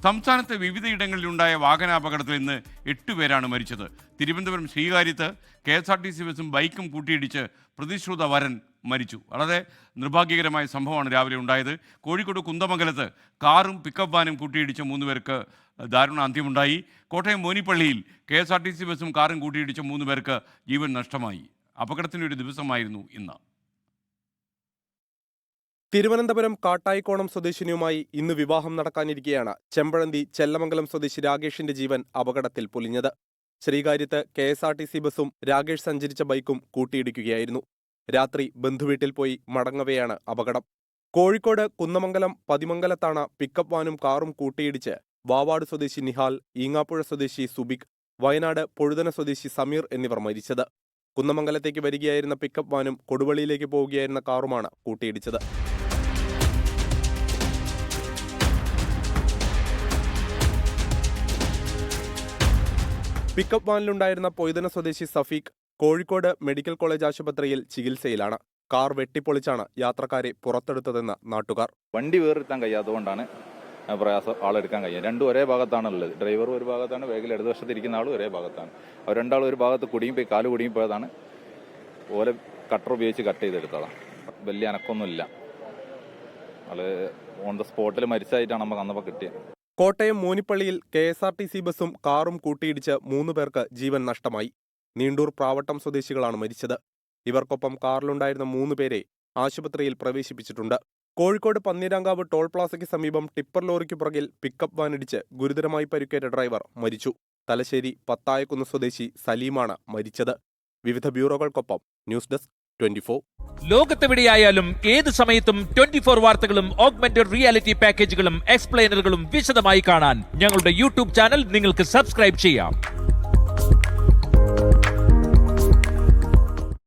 സംസ്ഥാനത്തെ വിവിധയിടങ്ങളിലുണ്ടായ വാഹനാപകടത്തിൽ ഇന്ന് 8 പേരാണ് മരിച്ചത്. തിരുവനന്തപുരം ശ്രീകാര്യത്ത് KSRTC ബസും ബൈക്കും കൂട്ടിയിടിച്ച് പ്രതിശ്രുത വരൻ മരിച്ചു. വളരെ നിർഭാഗ്യകരമായ സംഭവമാണ് രാവിലെ ഉണ്ടായത്. കോഴിക്കോട് കുന്ദമംഗലത്ത് കാറും പിക്കപ്പ് വാനും കൂട്ടിയിടിച്ച് 3 പേർക്ക് ദാരുണ അന്ത്യമുണ്ടായി. കോട്ടയം മോനിപ്പള്ളിയിൽ KSRTC ബസും കാറും കൂട്ടിയിടിച്ച് 3 പേർക്ക് ജീവൻ നഷ്ടമായി. അപകടത്തിനൊരു ദിവസമായിരുന്നു ഇന്ന്. തിരുവനന്തപുരം കാട്ടായിക്കോണം സ്വദേശിനിയുമായി ഇന്ന് വിവാഹം നടക്കാനിരിക്കെയാണ് ചെമ്പഴന്തി ചെല്ലമംഗലം സ്വദേശി രാകേഷിന്റെ ജീവൻ അപകടത്തിൽ പൊലിഞ്ഞത്. ശ്രീകാര്യത്ത് KSRTC ബസും രാകേഷ് സഞ്ചരിച്ച ബൈക്കും കൂട്ടിയിടിക്കുകയായിരുന്നു. രാത്രി ബന്ധുവീട്ടിൽ പോയി മടങ്ങവെയാണ് അപകടം. കോഴിക്കോട് കുന്നമംഗലം പതിമംഗലത്താണ് പിക്കപ്പ് വാനും കാറും കൂട്ടിയിടിച്ച് വാവാട് സ്വദേശി നിഹാൽ, ഈങ്ങാപ്പുഴ സ്വദേശി സുബിക്, വയനാട് പൊഴുതന സ്വദേശി സമീർ എന്നിവർ മരിച്ചത്. കുന്നമംഗലത്തേക്ക് വരികയായിരുന്ന പിക്കപ്പ് വാനും കൊടുവള്ളിയിലേക്ക് പോവുകയായിരുന്ന കാറുമാണ് കൂട്ടിയിടിച്ചത്. പിക്കപ്പ് വാനിലുണ്ടായിരുന്ന പൊഴുതന സ്വദേശി സഫീഖ് കോഴിക്കോട് മെഡിക്കൽ കോളേജ് ആശുപത്രിയിൽ ചികിത്സയിലാണ്. കാർ വെട്ടിപ്പൊളിച്ചാണ് യാത്രക്കാരെ പുറത്തെടുത്തതെന്ന് നാട്ടുകാർ. വണ്ടി വേറെടുത്താൻ കഴിയാത്തതുകൊണ്ടാണ് പ്രയാസം ആളെടുക്കാൻ കഴിയുക. രണ്ടും ഒരേ ഭാഗത്താണുള്ളത്. ഡ്രൈവറും ഒരു ഭാഗത്താണ്, വേഗിൽ ഇടതുവശത്തിരിക്കുന്ന ആളും ഒരേ ഭാഗത്താണ്. അവർ രണ്ടാളും ഒരു ഭാഗത്ത് കാല് കുടിയും പോയതാണ്. ഓലെ കട്ടർ ഉപയോഗിച്ച് കട്ട് ചെയ്തെടുത്തതാണ്. വലിയ അനക്കൊന്നുമില്ല. ആള് ഓൺ ദ സ്പോട്ടിൽ മരിച്ചായിട്ടാണ് നമുക്ക് അന്നപ്പോൾ കിട്ടിയത്. കോട്ടയം മോനിപ്പള്ളിയിൽ KSRTC ബസും കാറും കൂട്ടിയിടിച്ച് 3 പേർക്ക് ജീവൻ നഷ്ടമായി. നീണ്ടൂർ പ്രാവട്ടം സ്വദേശികളാണ് മരിച്ചത്. ഇവർക്കൊപ്പം കാറിലുണ്ടായിരുന്ന 3 പേരെ ആശുപത്രിയിൽ പ്രവേശിപ്പിച്ചിട്ടുണ്ട്. കോഴിക്കോട് പന്നീരാങ്കാവ് ടോൾ പ്ലാസയ്ക്ക് സമീപം ടിപ്പർ ലോറിക്ക് പുറകിൽ പിക്കപ്പ് വാനിടിച്ച് ഗുരുതരമായി പരിക്കേറ്റ ഡ്രൈവർ മരിച്ചു. തലശ്ശേരി പത്തായക്കുന്ന് സ്വദേശി സലീമാണ് മരിച്ചത്. വിവിധ ബ്യൂറോകൾക്കൊപ്പം ന്യൂസ് ഡെസ്ക് 24. ലോകത്തെവിടെയായാലും ഏത് സമയത്തും 24 വാർത്തകളും ഓഗ്മെന്റഡ് റിയാലിറ്റി പാക്കേജുകളും എക്സ്പ്ലെയിനറുകളും വിശദമായി കാണാൻ ഞങ്ങളുടെ യൂട്യൂബ് ചാനൽ നിങ്ങൾക്ക് സബ്സ്ക്രൈബ് ചെയ്യാം.